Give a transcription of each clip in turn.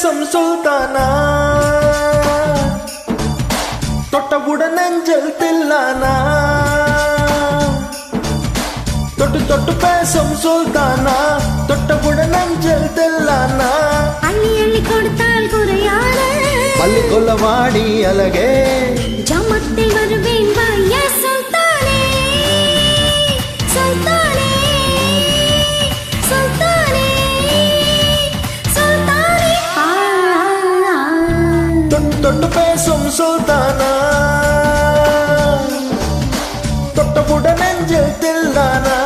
பேசும் சுல்தானா, தொட்டவுடன் நெஞ்சல் தில்லானா. தொட்டு தொட்டு பேசும் சுல்தானா, தொட்டவுடன் நெஞ்சல் தில்லானா. அள்ளி அள்ளி கொடுத்தால் குறையான பள்ளி கொள்ள வாடி அழகே, ஜாமத்தில் வருவேன் வாயா சுல்தானே, சுல்தானே, சுல்தானே, சுல்தானே. தொட்டு தொட்டு பேசும் சுல்தானா, தொட்டவுடன் நெஞ்சல் தில்லானா.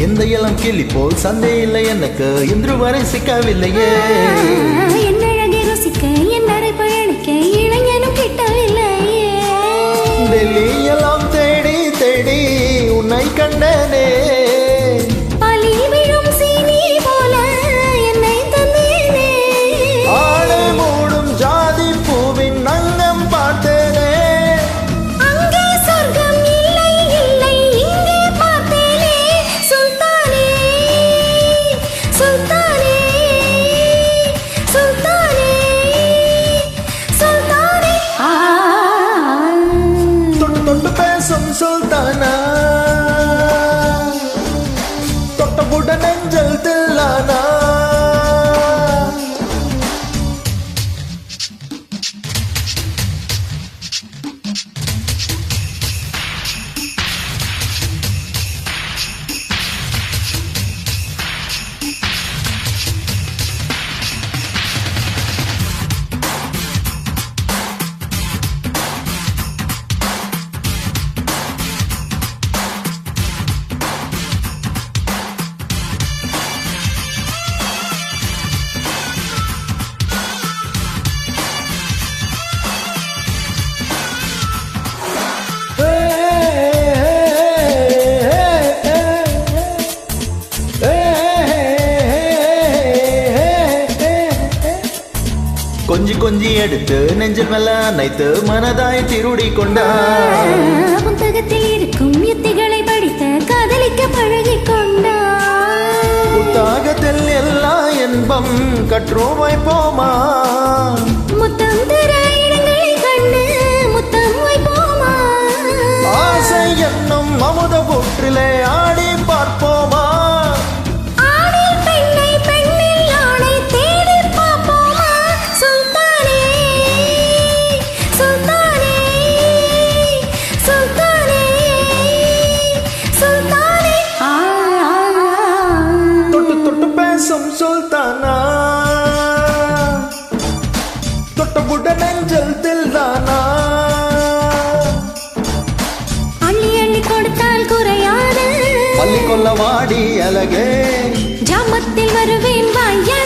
எந்த இளம் கிளி போல் சந்தை இல்லை எனக்கு, இன்று வரை சிக்கவில்லையே. என் அழகை ருசிக்க என் அரை பயணிக்க இளைஞனும் கிட்டவில்லையே. டெல்லி எல்லாம் தேடி தேடி உன்னை கண்டனே, பலி விழும் சீனி போல என்னை தந்தேனே. ஆளை மூடும் ஜாதி பூவின் நங்கம் பார்த்தேனே. அங்கே சொர்க்கம் இல்லை இல்லை இங்கே பார்த்தேனே. சுல்தானே, சுல்தானே, சுல்தானே, சுல்தானே. தொட்டு தொட்டு பேசும் சுல்தானா, தொட்டவுடன் நெஞ்சல் தில்லானா. கொஞ்சி கொஞ்சி எடுத்து நெஞ்சில் மேல அணைத்து மனதாய் திருடி கொண்டா. புத்தகத்தில் இருக்கும் யுத்திகளை படித்த காதலிக்க பழகிக் கொண்டா. புத்தகத்தில் எல்லா இன்பம் கற்றோம் வைப்போமா, முத்தம் தர இடங்களை கண்டு முத்தம் வைப்போமா. ஆசை என்னும் அமுத புற்றிலே ஆடி பார்ப்போமா. ஆணில் பெண்ணை பெண்ணில் ஆணை தேடி பார்ப்போமா. சுல்தானே, சுல்தானே, சுல்தானே, சுல்தானே. தொட்டு தொட்டு பேசும் சுல்தானா, தொட்டவுடன் நெஞ்சல் தில்லானா. அள்ளி அள்ளி கொடுத்தால் குறையாது பள்ளி கொள்ள வாடி அழகே, ஜாமத்தில் வருவேன் வாயா